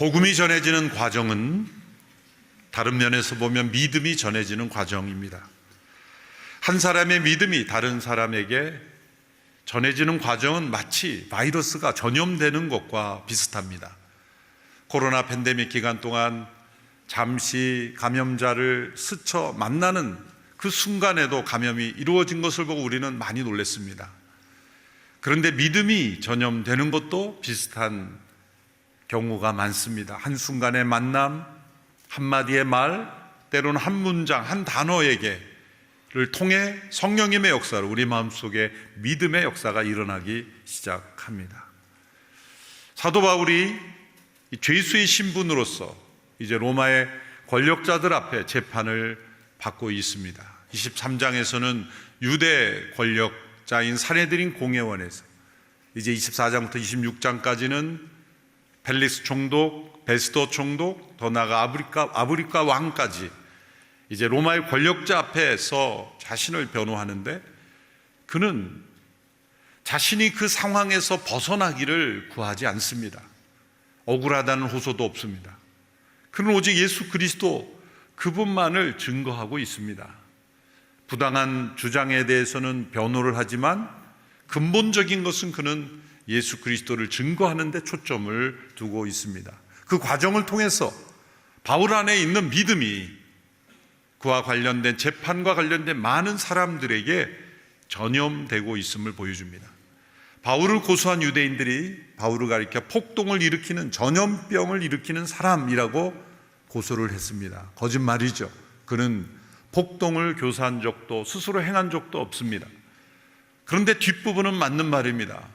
복음이 전해지는 과정은 다른 면에서 보면 믿음이 전해지는 과정입니다. 한 사람의 믿음이 다른 사람에게 전해지는 과정은 마치 바이러스가 전염되는 것과 비슷합니다. 코로나 팬데믹 기간 동안 잠시 감염자를 스쳐 만나는 그 순간에도 감염이 이루어진 것을 보고 우리는 많이 놀랐습니다. 그런데 믿음이 전염되는 것도 비슷한 경우가 많습니다. 한순간의 만남, 한마디의 말, 때로는 한 문장, 한 단어에게를 통해 성령님의 역사로 우리 마음속에 믿음의 역사가 일어나기 시작합니다. 사도 바울이 죄수의 신분으로서 이제 로마의 권력자들 앞에 재판을 받고 있습니다. 23장에서는 유대 권력자인 산헤드린 공회원에서, 이제 24장부터 26장까지는 펠릭스 총독, 베스도 총독, 더 나아가 아브리카 왕까지 이제 로마의 권력자 앞에서 자신을 변호하는데, 그는 자신이 그 상황에서 벗어나기를 구하지 않습니다. 억울하다는 호소도 없습니다. 그는 오직 예수 그리스도 그분만을 증거하고 있습니다. 부당한 주장에 대해서는 변호를 하지만 근본적인 것은 그는 예수 그리스도를 증거하는 데 초점을 두고 있습니다. 그 과정을 통해서 바울 안에 있는 믿음이 그와 관련된 재판과 관련된 많은 사람들에게 전염되고 있음을 보여줍니다. 바울을 고소한 유대인들이 바울을 가리켜 폭동을 일으키는 전염병을 일으키는 사람이라고 고소를 했습니다. 거짓말이죠. 그는 폭동을 교사한 적도 스스로 행한 적도 없습니다. 그런데 뒷부분은 맞는 말입니다.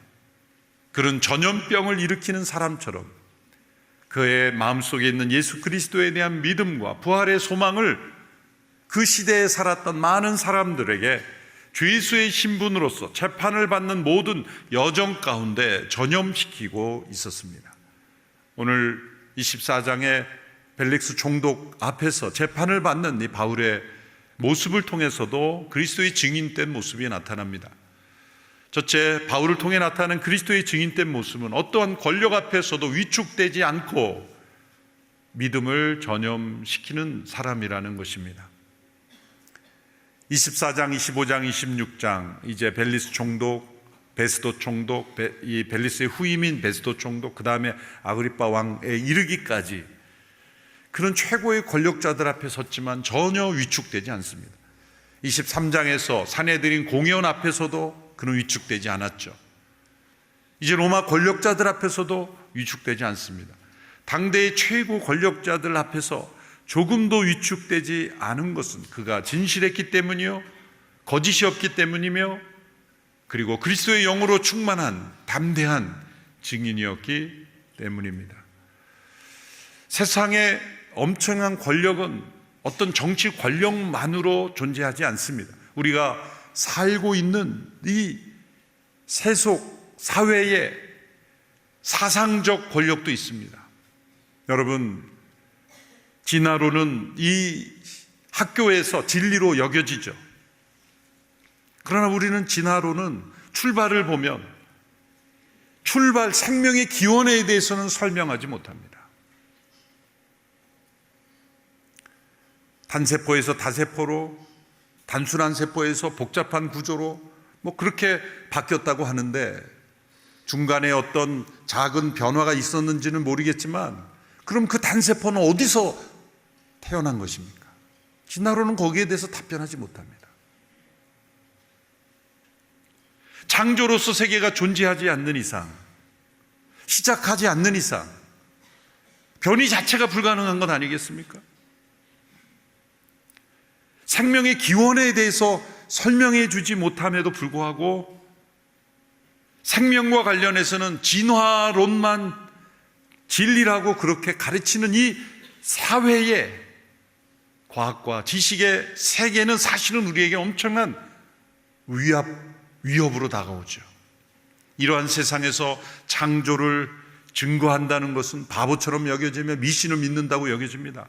그는 전염병을 일으키는 사람처럼 그의 마음속에 있는 예수 그리스도에 대한 믿음과 부활의 소망을 그 시대에 살았던 많은 사람들에게 죄수의 신분으로서 재판을 받는 모든 여정 가운데 전염시키고 있었습니다. 오늘 24장의 벨릭스 총독 앞에서 재판을 받는 이 바울의 모습을 통해서도 그리스도의 증인된 모습이 나타납니다. 첫째, 바울을 통해 나타나는 그리스도의 증인된 모습은 어떠한 권력 앞에서도 위축되지 않고 믿음을 전염시키는 사람이라는 것입니다. 24장, 25장, 26장 이제 벨리스 총독, 베스도 총독, 이 벨리스의 후임인 베스도 총독, 그 다음에 아그리파 왕에 이르기까지 그는 최고의 권력자들 앞에 섰지만 전혀 위축되지 않습니다. 23장에서 산헤드린 공회원 앞에서도 그는 위축되지 않았죠. 이제 로마 권력자들 앞에서도 위축되지 않습니다. 당대의 최고 권력자들 앞에서 조금도 위축되지 않은 것은 그가 진실했기 때문이요, 거짓이 없기 때문이며, 그리고 그리스도의 영으로 충만한 담대한 증인이었기 때문입니다. 세상의 엄청난 권력은 어떤 정치 권력만으로 존재하지 않습니다. 우리가 살고 있는 이 세속 사회에 사상적 권력도 있습니다. 여러분, 진화론은 이 학교에서 진리로 여겨지죠. 그러나 우리는 진화론은 출발을 보면 생명의 기원에 대해서는 설명하지 못합니다. 단세포에서 다세포로, 단순한 세포에서 복잡한 구조로 그렇게 바뀌었다고 하는데, 중간에 어떤 작은 변화가 있었는지는 모르겠지만 그럼 그 단세포는 어디서 태어난 것입니까? 진화론은 거기에 대해서 답변하지 못합니다. 창조로서 세계가 존재하지 않는 이상, 시작하지 않는 이상 변이 자체가 불가능한 건 아니겠습니까? 생명의 기원에 대해서 설명해 주지 못함에도 불구하고 생명과 관련해서는 진화론만 진리라고 그렇게 가르치는 이 사회의 과학과 지식의 세계는 사실은 우리에게 엄청난 위협으로 다가오죠. 이러한 세상에서 창조를 증거한다는 것은 바보처럼 여겨지며 미신을 믿는다고 여겨집니다.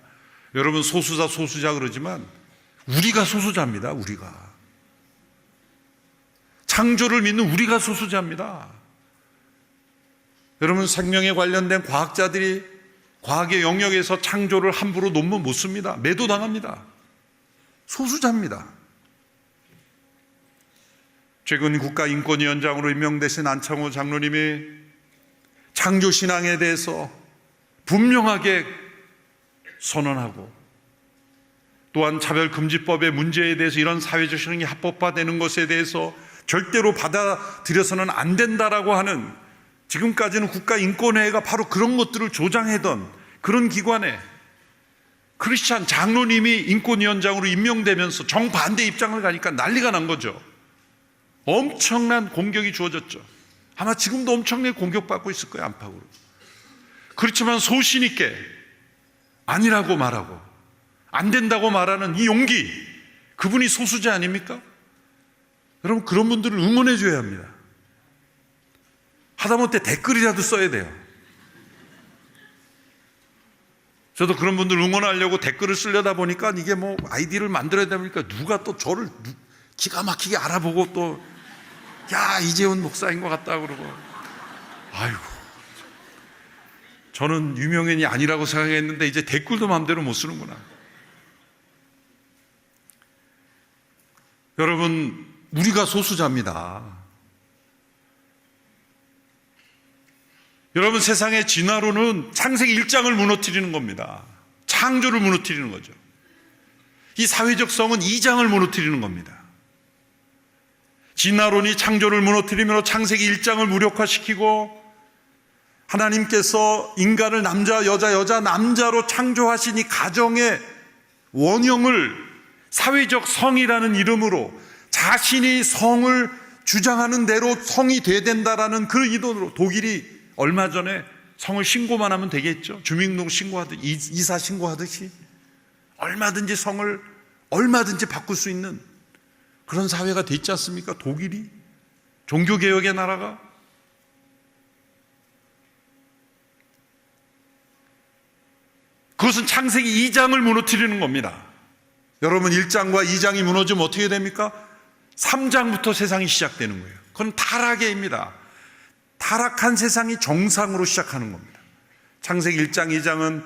여러분, 소수자 그러지만 우리가 소수자입니다. 우리가 창조를 믿는 우리가 소수자입니다. 여러분, 생명에 관련된 과학자들이 과학의 영역에서 창조를 함부로 논문 못 씁니다. 매도당합니다. 소수자입니다. 최근 국가인권위원장으로 임명되신 안창호 장로님이 창조신앙에 대해서 분명하게 선언하고, 또한 차별금지법의 문제에 대해서 이런 사회적 신앙이 합법화되는 것에 대해서 절대로 받아들여서는 안 된다라고 하는, 지금까지는 국가인권회의가 바로 그런 것들을 조장하던 그런 기관에 크리스찬 장로님이 인권위원장으로 임명되면서 정반대 입장을 가니까 난리가 난 거죠. 엄청난 공격이 주어졌죠. 아마 지금도 엄청나게 공격받고 있을 거예요, 안팎으로. 그렇지만 소신 있게 아니라고 말하고 안 된다고 말하는 이 용기, 그분이 소수자 아닙니까? 여러분, 그런 분들을 응원해 줘야 합니다. 하다못해 댓글이라도 써야 돼요. 저도 그런 분들 응원하려고 댓글을 쓰려다 보니까 이게 뭐 아이디를 만들어야 되니까 누가 또 저를 기가 막히게 알아보고 또, 야, 이재훈 목사인 것 같다 그러고, 아이고, 저는 유명인이 아니라고 생각했는데 이제 댓글도 마음대로 못 쓰는구나. 여러분, 우리가 소수자입니다. 여러분, 세상의 진화론은 창세기 1장을 무너뜨리는 겁니다. 창조를 무너뜨리는 거죠. 이 사회적 성은 2장을 무너뜨리는 겁니다. 진화론이 창조를 무너뜨리며 창세기 1장을 무력화시키고, 하나님께서 인간을 남자, 여자, 남자로 창조하신 이 가정의 원형을 사회적 성이라는 이름으로 자신이 성을 주장하는 대로 성이 돼야 된다라는 그 이론으로, 독일이 얼마 전에 성을 신고만 하면 되겠죠. 주민등록 신고하듯이, 이사 신고하듯이 얼마든지 성을 얼마든지 바꿀 수 있는 그런 사회가 됐지 않습니까? 독일이, 종교개혁의 나라가. 그것은 창세기 2장을 무너뜨리는 겁니다. 여러분, 1장과 2장이 무너지면 어떻게 됩니까? 3장부터 세상이 시작되는 거예요. 그건 타락의입니다. 타락한 세상이 정상으로 시작하는 겁니다. 창세기 1장, 2장은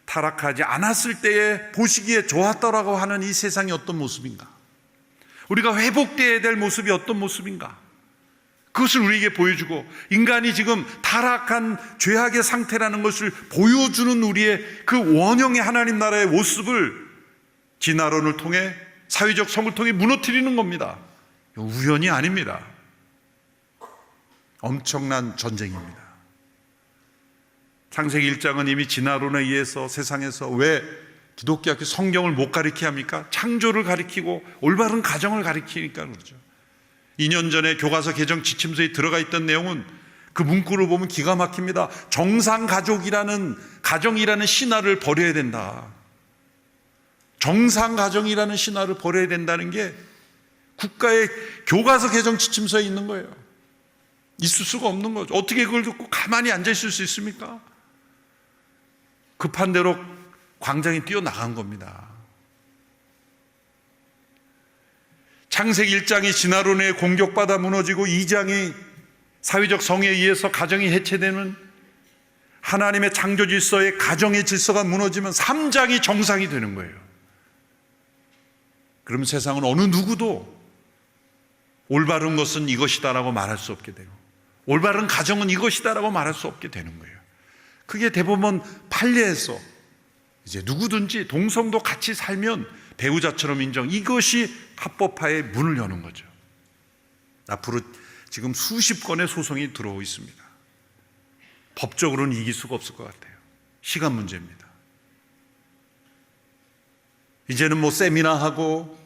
타락하지 않았을 때에 보시기에 좋았더라고 하는 이 세상이 어떤 모습인가? 우리가 회복되어야 될 모습이 어떤 모습인가? 그것을 우리에게 보여주고, 인간이 지금 타락한 죄악의 상태라는 것을 보여주는 우리의 그 원형의 하나님 나라의 모습을 진화론을 통해, 사회적 성을 통해 무너뜨리는 겁니다. 우연이 아닙니다. 엄청난 전쟁입니다. 창세기 1장은 이미 진화론에 의해서 세상에서 왜 기독교학교 성경을 못 가르치게 합니까? 창조를 가르치고 올바른 가정을 가르치니까 그러죠. 2년 전에 교과서 개정 지침서에 들어가 있던 내용은 그 문구를 보면 기가 막힙니다. 정상가족이라는, 가정이라는 신화를 버려야 된다. 정상가정이라는 신화를 버려야 된다는 게 국가의 교과서 개정 지침서에 있는 거예요. 있을 수가 없는 거죠. 어떻게 그걸 듣고 가만히 앉아 있을 수 있습니까? 급한 대로 광장에 뛰어나간 겁니다. 창세기 1장이 진화론에 공격받아 무너지고 2장이 사회적 성에 의해서 가정이 해체되는 하나님의 창조 질서의 가정의 질서가 무너지면 3장이 정상이 되는 거예요. 그럼 세상은 어느 누구도 올바른 것은 이것이다라고 말할 수 없게 되고, 올바른 가정은 이것이다라고 말할 수 없게 되는 거예요. 그게 대법원 판례에서 이제 누구든지 동성도 같이 살면 배우자처럼 인정, 이것이 합법화의 문을 여는 거죠. 앞으로 지금 수십 건의 소송이 들어오고 있습니다. 법적으로는 이길 수가 없을 것 같아요. 시간 문제입니다. 이제는 뭐 세미나하고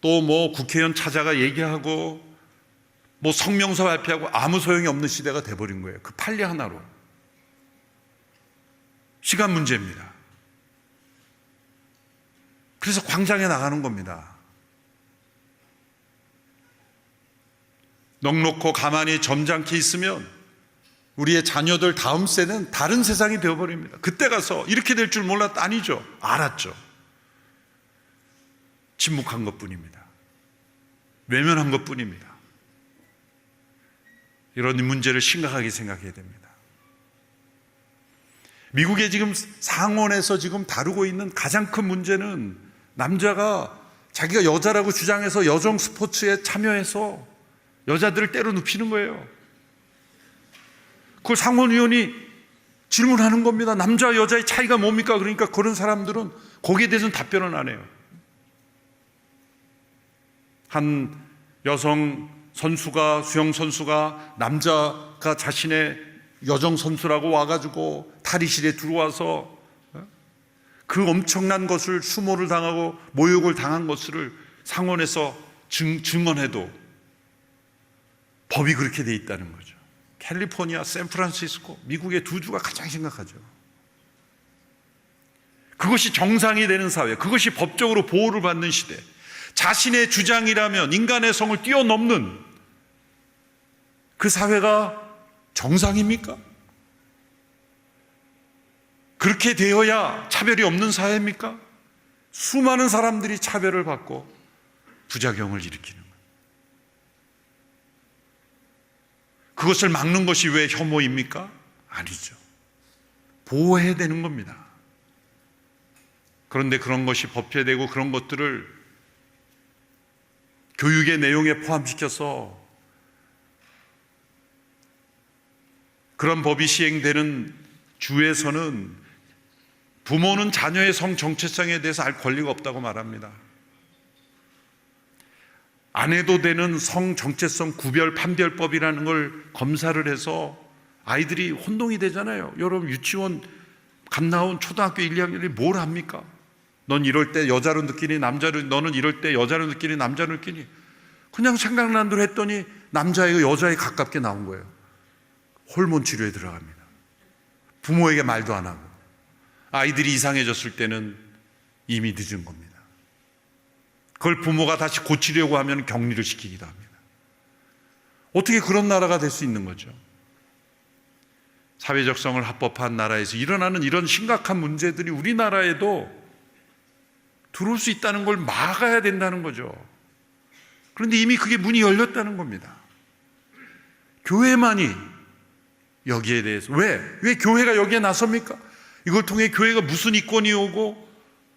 또 뭐 국회의원 찾아가 얘기하고 뭐 성명서 발표하고 아무 소용이 없는 시대가 돼버린 거예요. 그 판례 하나로. 시간 문제입니다. 그래서 광장에 나가는 겁니다. 넉넉고 가만히 점잖게 있으면 우리의 자녀들 다음 세는 다른 세상이 되어버립니다. 그때 가서 이렇게 될 줄 몰랐다, 아니죠. 알았죠. 침묵한 것뿐입니다. 외면한 것뿐입니다. 이런 문제를 심각하게 생각해야 됩니다. 미국의 지금 상원에서 지금 다루고 있는 가장 큰 문제는 남자가 자기가 여자라고 주장해서 여성 스포츠에 참여해서 여자들을 때려 눕히는 거예요. 그걸 상원의원이 질문하는 겁니다. 남자와 여자의 차이가 뭡니까? 그러니까 그런 사람들은 거기에 대해서는 답변을 안 해요. 한 여성 선수가, 수영 선수가 남자가 자신의 여정 선수라고 와가지고 탈의실에 들어와서 그 엄청난 것을 수모를 당하고 모욕을 당한 것을 상원에서 증언해도 법이 그렇게 돼 있다는 거죠. 캘리포니아, 샌프란시스코, 미국의 두 주가 가장 심각하죠. 그것이 정상이 되는 사회, 그것이 법적으로 보호를 받는 시대, 자신의 주장이라면 인간의 성을 뛰어넘는 그 사회가 정상입니까? 그렇게 되어야 차별이 없는 사회입니까? 수많은 사람들이 차별을 받고 부작용을 일으키는 거예요. 그것을 막는 것이 왜 혐오입니까? 아니죠. 보호해야 되는 겁니다. 그런데 그런 것이 법제되고 그런 것들을 교육의 내용에 포함시켜서 그런 법이 시행되는 주에서는 부모는 자녀의 성 정체성에 대해서 알 권리가 없다고 말합니다. 안 해도 되는 성 정체성 구별 판별법이라는 걸 검사를 해서 아이들이 혼동이 되잖아요. 여러분 유치원 갓 나온 초등학교 1, 2학년이 뭘 합니까? 넌 이럴 때 여자로 느끼니 남자로, 너는 이럴 때 여자로 느끼니 남자로 느끼니, 그냥 생각난 대로 했더니 남자애가 여자에 가깝게 나온 거예요. 호르몬 치료에 들어갑니다. 부모에게 말도 안 하고. 아이들이 이상해졌을 때는 이미 늦은 겁니다. 그걸 부모가 다시 고치려고 하면 격리를 시키기도 합니다. 어떻게 그런 나라가 될 수 있는 거죠? 사회적성을 합법화한 나라에서 일어나는 이런 심각한 문제들이 우리나라에도 들어올 수 있다는 걸 막아야 된다는 거죠. 그런데 이미 그게 문이 열렸다는 겁니다. 교회만이 여기에 대해서 왜 교회가 여기에 나섭니까? 이걸 통해 교회가 무슨 이권이 오고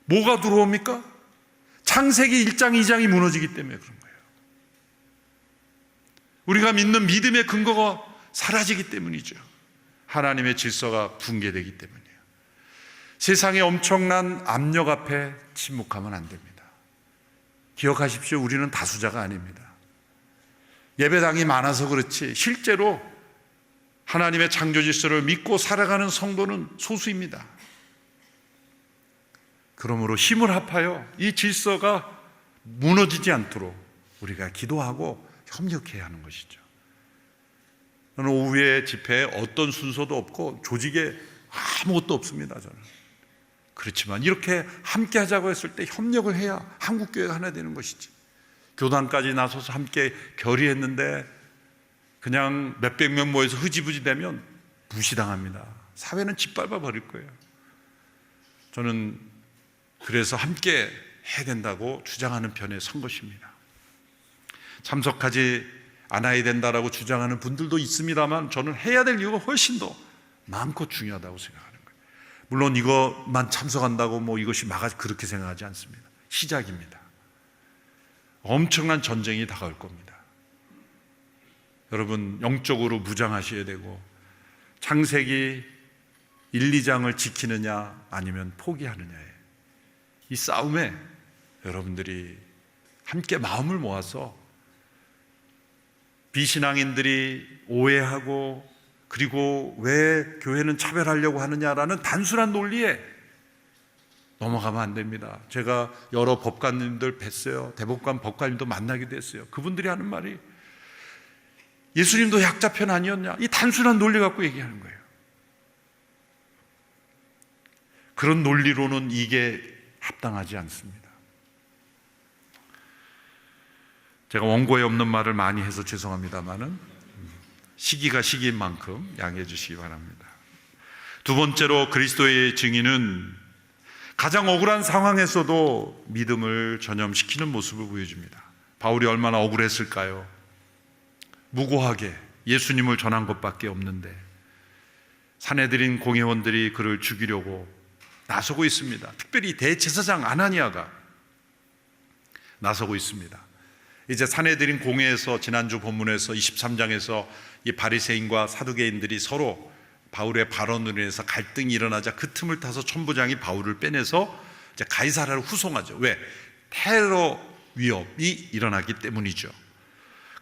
뭐가 들어옵니까? 창세기 1장 2장이 무너지기 때문에 그런 거예요. 우리가 믿는 믿음의 근거가 사라지기 때문이죠. 하나님의 질서가 붕괴되기 때문이에요. 세상의 엄청난 압력 앞에 침묵하면 안 됩니다. 기억하십시오. 우리는 다수자가 아닙니다. 예배당이 많아서 그렇지 실제로 하나님의 창조 질서를 믿고 살아가는 성도는 소수입니다. 그러므로 힘을 합하여 이 질서가 무너지지 않도록 우리가 기도하고 협력해야 하는 것이죠. 저는 오후에 집회에 어떤 순서도 없고 조직에 아무것도 없습니다. 저는. 그렇지만 이렇게 함께 하자고 했을 때 협력을 해야 한국교회가 하나 되는 것이지. 교단까지 나서서 함께 결의했는데 그냥 몇백 명 모여서 흐지부지 되면 무시당합니다. 사회는 짓밟아 버릴 거예요. 저는 그래서 함께 해야 된다고 주장하는 편에 선 것입니다. 참석하지 않아야 된다라고 주장하는 분들도 있습니다만 저는 해야 될 이유가 훨씬 더 많고 중요하다고 생각하는 거예요. 물론 이것만 참석한다고 뭐 이것이 그렇게 생각하지 않습니다. 시작입니다. 엄청난 전쟁이 다가올 겁니다. 여러분 영적으로 무장하셔야 되고 창세기 1, 2장을 지키느냐 아니면 포기하느냐에 이 싸움에 여러분들이 함께 마음을 모아서 비신앙인들이 오해하고 그리고 왜 교회는 차별하려고 하느냐라는 단순한 논리에 넘어가면 안 됩니다. 제가 여러 법관님들 뵀어요. 대법관 법관님도 만나기도 했어요. 그분들이 하는 말이 예수님도 약자편 아니었냐? 이 단순한 논리 갖고 얘기하는 거예요. 그런 논리로는 이게 합당하지 않습니다. 제가 원고에 없는 말을 많이 해서 죄송합니다만은 시기가 시기인 만큼 양해해 주시기 바랍니다. 두 번째로 그리스도의 증인은 가장 억울한 상황에서도 믿음을 전염시키는 모습을 보여줍니다. 바울이 얼마나 억울했을까요? 무고하게 예수님을 전한 것밖에 없는데 산헤드린 공회원들이 그를 죽이려고 나서고 있습니다. 특별히 대제사장 아나니아가 나서고 있습니다. 이제 산헤드린 공회에서 지난주 본문에서 23장에서 이 바리새인과 사두개인들이 서로 바울의 발언으로 인해서 갈등이 일어나자 그 틈을 타서 천부장이 바울을 빼내서 이제 가이사랴로 후송하죠. 왜? 테러 위협이 일어나기 때문이죠.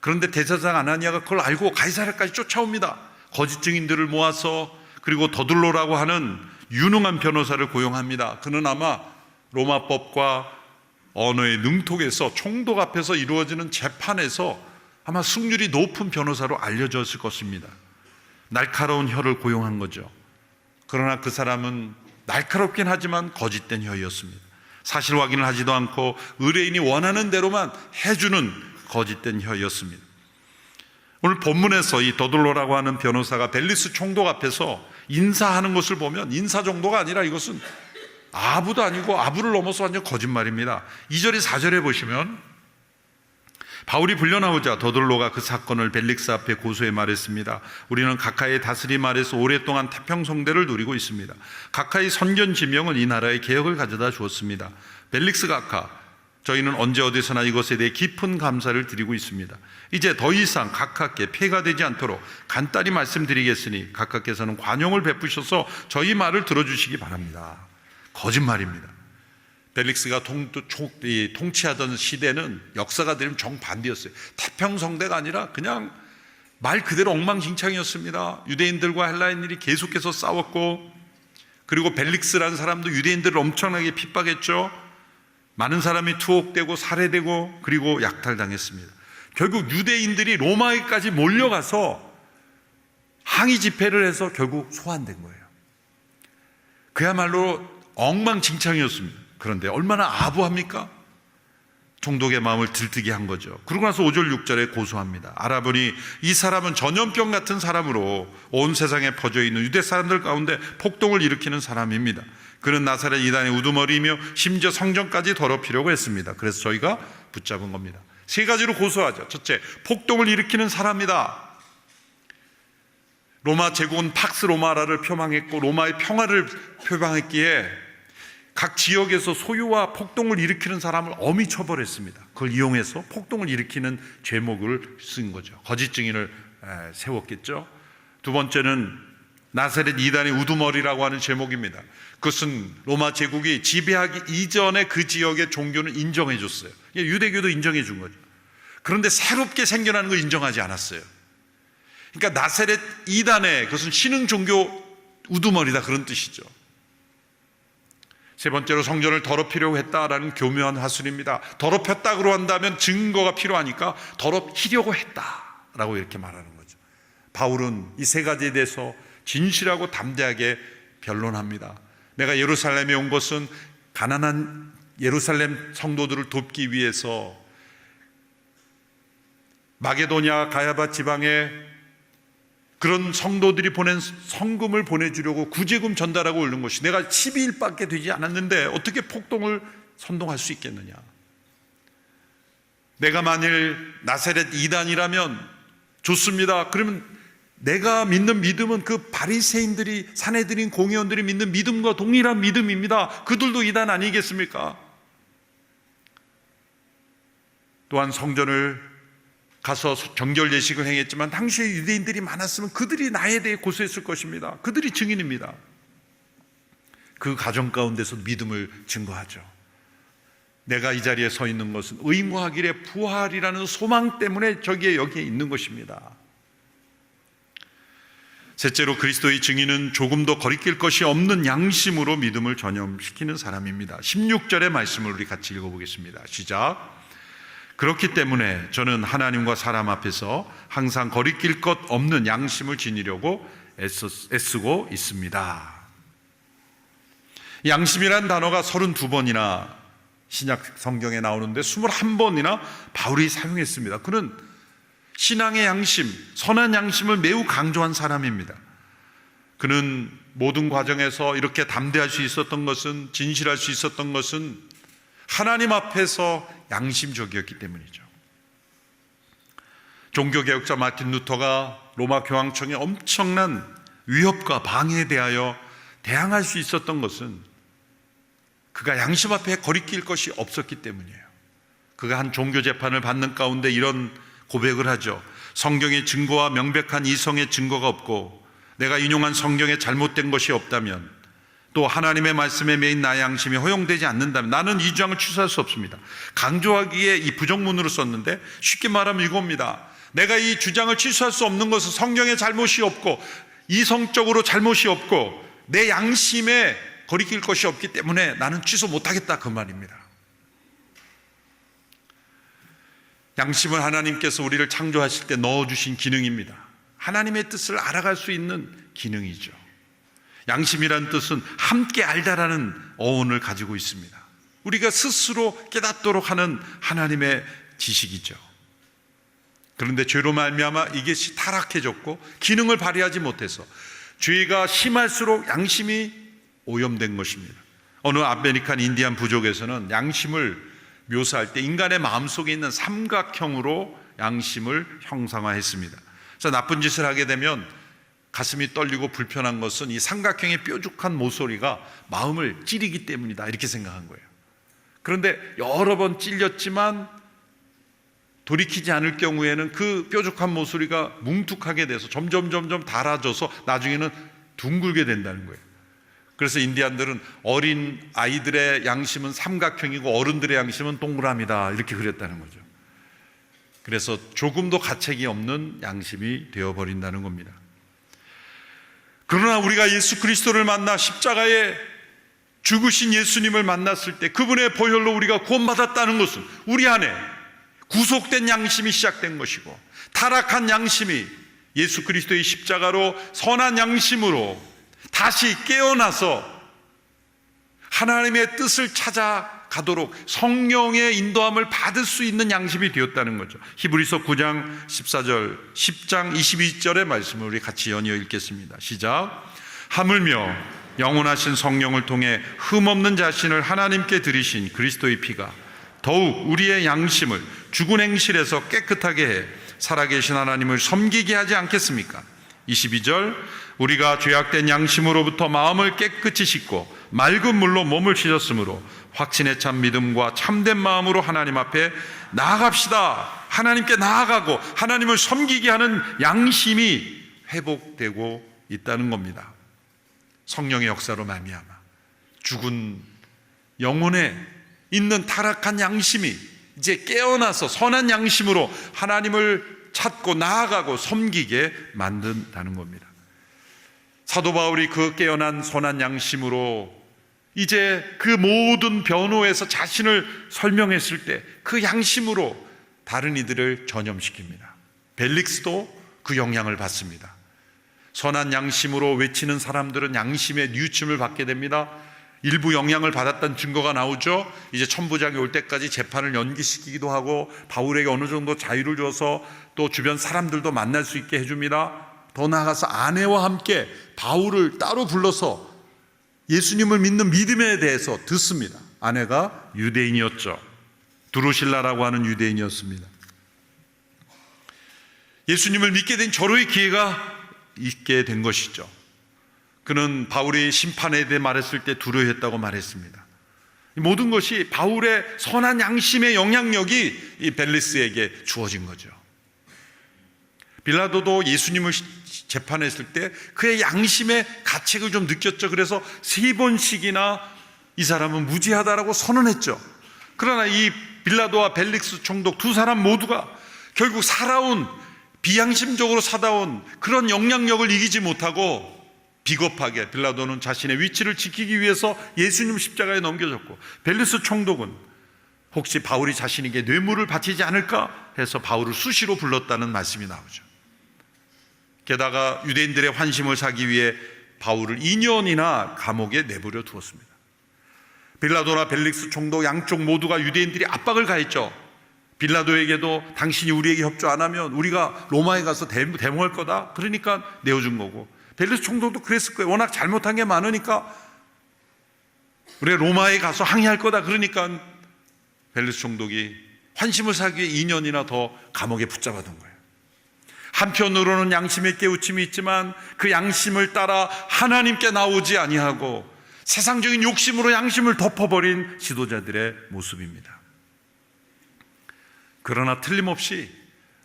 그런데 대제사장 아나니아가 그걸 알고 가이사랴까지 쫓아옵니다. 거짓 증인들을 모아서, 그리고 더둘로라고 하는 유능한 변호사를 고용합니다. 그는 아마 로마법과 언어의 능통에서 총독 앞에서 이루어지는 재판에서 아마 승률이 높은 변호사로 알려졌을 것입니다. 날카로운 혀를 고용한 거죠. 그러나 그 사람은 날카롭긴 하지만 거짓된 혀였습니다. 사실 확인을 하지도 않고 의뢰인이 원하는 대로만 해주는 거짓된 혀였습니다. 오늘 본문에서 이 더둘로라고 하는 변호사가 벨리스 총독 앞에서 인사하는 것을 보면 인사 정도가 아니라 이것은 아부도 아니고 아부를 넘어서 완전 거짓말입니다. 2절에 4절에 보시면 바울이 불려나오자 더둘로가 그 사건을 벨릭스 앞에 고소해 말했습니다. 우리는 각하의 다스림 아래서 오랫동안 태평성대를 누리고 있습니다. 각하의 선견 지명은 이 나라의 개혁을 가져다 주었습니다. 벨릭스 각하, 저희는 언제 어디서나 이것에 대해 깊은 감사를 드리고 있습니다. 이제 더 이상 각하께 폐가 되지 않도록 간단히 말씀드리겠으니 각하께서는 관용을 베푸셔서 저희 말을 들어주시기 바랍니다. 거짓말입니다. 벨릭스가 통치하던 시대는 역사가 되면 정반대였어요. 태평성대가 아니라 그냥 말 그대로 엉망진창이었습니다. 유대인들과 헬라인들이 계속해서 싸웠고, 그리고 벨릭스라는 사람도 유대인들을 엄청나게 핍박했죠. 많은 사람이 투옥되고 살해되고 그리고 약탈당했습니다. 결국 유대인들이 로마에까지 몰려가서 항의 집회를 해서 결국 소환된 거예요. 그야말로 엉망진창이었습니다. 그런데 얼마나 아부합니까? 총독의 마음을 들뜨게 한 거죠. 그러고 나서 5절 6절에 고소합니다. 알아보니 이 사람은 전염병 같은 사람으로 온 세상에 퍼져 있는 유대 사람들 가운데 폭동을 일으키는 사람입니다. 그는 나사렛 이단의 우두머리이며 심지어 성전까지 더럽히려고 했습니다. 그래서 저희가 붙잡은 겁니다. 세 가지로 고소하죠. 첫째, 폭동을 일으키는 사람이다. 로마 제국은 팍스 로마라를 표방했고 로마의 평화를 표방했기에 각 지역에서 소유와 폭동을 일으키는 사람을 엄히 처벌했습니다. 그걸 이용해서 폭동을 일으키는 죄목을 쓴 거죠. 거짓 증인을 세웠겠죠. 두 번째는 나사렛 이단의 우두머리라고 하는 제목입니다. 그것은 로마 제국이 지배하기 이전에 그 지역의 종교는 인정해 줬어요. 유대교도 인정해 준 거죠. 그런데 새롭게 생겨나는 걸 인정하지 않았어요. 그러니까 나사렛 이단의 그것은 신흥 종교 우두머리다, 그런 뜻이죠. 세 번째로 성전을 더럽히려고 했다라는 교묘한 하술입니다. 더럽혔다고 한다면 증거가 필요하니까 더럽히려고 했다라고 이렇게 말하는 거죠. 바울은 이 세 가지에 대해서 진실하고 담대하게 변론합니다. 내가 예루살렘에 온 것은 가난한 예루살렘 성도들을 돕기 위해서 마게도냐 가야바 지방에 그런 성도들이 보낸 성금을 보내주려고 구제금 전달하고 오는 것이, 내가 12일밖에 되지 않았는데 어떻게 폭동을 선동할 수 있겠느냐. 내가 만일 나사렛 이단이라면 좋습니다. 그러면 내가 믿는 믿음은 그 바리새인들이, 산헤드린 공회원들이 믿는 믿음과 동일한 믿음입니다. 그들도 이단 아니겠습니까? 또한 성전을 가서 정결 예식을 행했지만 당시에 유대인들이 많았으면 그들이 나에 대해 고소했을 것입니다. 그들이 증인입니다. 그 가정 가운데서 믿음을 증거하죠. 내가 이 자리에 서 있는 것은 의인과 하길의 부활이라는 소망 때문에 여기에 있는 것입니다. 셋째로 그리스도의 증인은 조금도 거리낄 것이 없는 양심으로 믿음을 전염시키는 사람입니다. 16절의 말씀을 우리 같이 읽어보겠습니다. 시작. 그렇기 때문에 저는 하나님과 사람 앞에서 항상 거리낄 것 없는 양심을 지니려고 애쓰고 있습니다. 양심이란 단어가 32번이나 신약 성경에 나오는데 21번이나 바울이 사용했습니다. 그는 신앙의 양심, 선한 양심을 매우 강조한 사람입니다. 그는 모든 과정에서 이렇게 담대할 수 있었던 것은, 진실할 수 있었던 것은 하나님 앞에서 양심적이었기 때문이죠. 종교개혁자 마틴 루터가 로마 교황청에 엄청난 위협과 방해에 대하여 대항할 수 있었던 것은 그가 양심 앞에 거리낄 것이 없었기 때문이에요. 그가 한 종교 재판을 받는 가운데 이런 고백을 하죠. 성경의 증거와 명백한 이성의 증거가 없고 내가 인용한 성경에 잘못된 것이 없다면, 또 하나님의 말씀에 매인 나의 양심이 허용되지 않는다면 나는 이 주장을 취소할 수 없습니다. 강조하기에 이 부정문으로 썼는데 쉽게 말하면 이겁니다. 내가 이 주장을 취소할 수 없는 것은 성경에 잘못이 없고 이성적으로 잘못이 없고 내 양심에 거리낄 것이 없기 때문에 나는 취소 못하겠다, 그 말입니다. 양심은 하나님께서 우리를 창조하실 때 넣어주신 기능입니다. 하나님의 뜻을 알아갈 수 있는 기능이죠. 양심이란 뜻은 함께 알다라는 어원을 가지고 있습니다. 우리가 스스로 깨닫도록 하는 하나님의 지식이죠. 그런데 죄로 말미암아 이것이 타락해졌고 기능을 발휘하지 못해서 죄가 심할수록 양심이 오염된 것입니다. 어느 아메리칸 인디안 부족에서는 양심을 묘사할 때 인간의 마음속에 있는 삼각형으로 양심을 형상화했습니다. 그래서 나쁜 짓을 하게 되면 가슴이 떨리고 불편한 것은 이 삼각형의 뾰족한 모서리가 마음을 찌르기 때문이다, 이렇게 생각한 거예요. 그런데 여러 번 찔렸지만 돌이키지 않을 경우에는 그 뾰족한 모서리가 뭉툭하게 돼서 점점 닳아져서 나중에는 둥글게 된다는 거예요. 그래서 인디안들은 어린 아이들의 양심은 삼각형이고 어른들의 양심은 동그라미다, 이렇게 그렸다는 거죠. 그래서 조금도 가책이 없는 양심이 되어버린다는 겁니다. 그러나 우리가 예수 그리스도를 만나 십자가에 죽으신 예수님을 만났을 때 그분의 보혈로 우리가 구원받았다는 것은 우리 안에 구속된 양심이 시작된 것이고, 타락한 양심이 예수 그리스도의 십자가로 선한 양심으로 다시 깨어나서 하나님의 뜻을 찾아가도록 성령의 인도함을 받을 수 있는 양심이 되었다는 거죠. 히브리서 9장 14절, 10장 22절의 말씀을 우리 같이 연이어 읽겠습니다. 시작. 하물며 영원하신 성령을 통해 흠없는 자신을 하나님께 드리신 그리스도의 피가 더욱 우리의 양심을 죽은 행실에서 깨끗하게 해 살아계신 하나님을 섬기게 하지 않겠습니까? 22절, 우리가 죄악된 양심으로부터 마음을 깨끗이 씻고 맑은 물로 몸을 씻었으므로 확신에 찬 믿음과 참된 마음으로 하나님 앞에 나아갑시다. 하나님께 나아가고 하나님을 섬기게 하는 양심이 회복되고 있다는 겁니다. 성령의 역사로 말미암아 죽은 영혼에 있는 타락한 양심이 이제 깨어나서 선한 양심으로 하나님을 찾고 나아가고 섬기게 만든다는 겁니다. 사도 바울이 그 깨어난 선한 양심으로 이제 그 모든 변호에서 자신을 설명했을 때 그 양심으로 다른 이들을 전염시킵니다. 벨릭스도 그 영향을 받습니다. 선한 양심으로 외치는 사람들은 양심의 뉘우침을 받게 됩니다. 일부 영향을 받았다는 증거가 나오죠. 이제 천부장이 올 때까지 재판을 연기시키기도 하고 바울에게 어느 정도 자유를 줘서 또 주변 사람들도 만날 수 있게 해줍니다. 더 나아가서 아내와 함께 바울을 따로 불러서 예수님을 믿는 믿음에 대해서 듣습니다. 아내가 유대인이었죠. 두루실라라고 하는 유대인이었습니다. 예수님을 믿게 된 절호의 기회가 있게 된 것이죠. 그는 바울이 심판에 대해 말했을 때 두려워했다고 말했습니다. 모든 것이 바울의 선한 양심의 영향력이 이 벨리스에게 주어진 거죠. 빌라도도 예수님을 재판했을 때 그의 양심의 가책을 좀 느꼈죠. 그래서 3번씩이나 이 사람은 무죄하다라고 선언했죠. 그러나 이 빌라도와 벨릭스 총독 두 사람 모두가 결국 살아온, 비양심적으로 살아온 그런 영향력을 이기지 못하고 비겁하게 빌라도는 자신의 위치를 지키기 위해서 예수님 십자가에 넘겨졌고, 벨리스 총독은 혹시 바울이 자신에게 뇌물을 바치지 않을까 해서 바울을 수시로 불렀다는 말씀이 나오죠. 게다가 유대인들의 환심을 사기 위해 바울을 2년이나 감옥에 내버려 두었습니다. 빌라도나 벨릭스 총독 양쪽 모두가 유대인들이 압박을 가했죠. 빌라도에게도 당신이 우리에게 협조 안 하면 우리가 로마에 가서 데모할 거다, 그러니까 내어준 거고, 벨리스 총독도 그랬을 거예요. 워낙 잘못한 게 많으니까 우리가 로마에 가서 항의할 거다, 그러니까 벨리스 총독이 환심을 사기 위해 2년이나 더 감옥에 붙잡아둔 거예요. 한편으로는 양심의 깨우침이 있지만 그 양심을 따라 하나님께 나오지 아니하고 세상적인 욕심으로 양심을 덮어버린 지도자들의 모습입니다. 그러나 틀림없이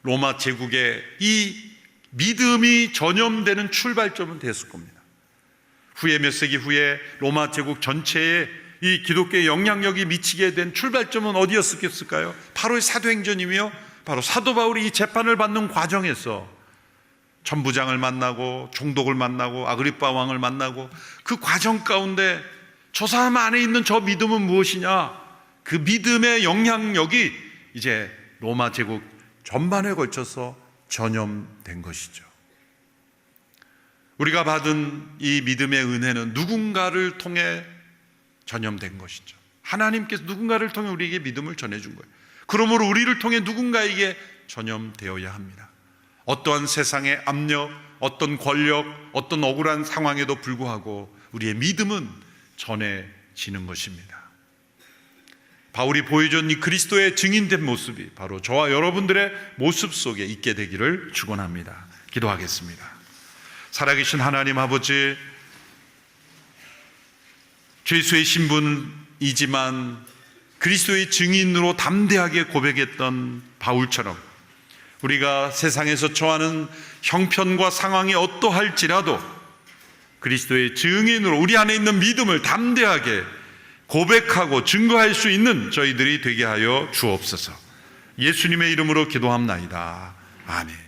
로마 제국의 이 믿음이 전염되는 출발점은 됐을 겁니다. 후에 몇 세기 후에 로마 제국 전체에 이 기독교의 영향력이 미치게 된 출발점은 어디였을까요? 바로 사도행전이며 바로 사도 바울이 이 재판을 받는 과정에서 천부장을 만나고 총독을 만나고 아그리빠 왕을 만나고 그 과정 가운데 저 사람 안에 있는 저 믿음은 무엇이냐? 그 믿음의 영향력이 이제 로마 제국 전반에 걸쳐서 전염된 것이죠. 우리가 받은 이 믿음의 은혜는 누군가를 통해 전염된 것이죠. 하나님께서 누군가를 통해 우리에게 믿음을 전해준 거예요. 그러므로 우리를 통해 누군가에게 전염되어야 합니다. 어떠한 세상의 압력, 어떤 권력, 어떤 억울한 상황에도 불구하고 우리의 믿음은 전해지는 것입니다. 바울이 보여준 이 그리스도의 증인된 모습이 바로 저와 여러분들의 모습 속에 있게 되기를 축원합니다. 기도하겠습니다. 살아계신 하나님 아버지, 죄수의 신분이지만 그리스도의 증인으로 담대하게 고백했던 바울처럼 우리가 세상에서 처하는 형편과 상황이 어떠할지라도 그리스도의 증인으로 우리 안에 있는 믿음을 담대하게 고백하고 증거할 수 있는 저희들이 되게 하여 주옵소서. 예수님의 이름으로 기도합나이다. 아멘.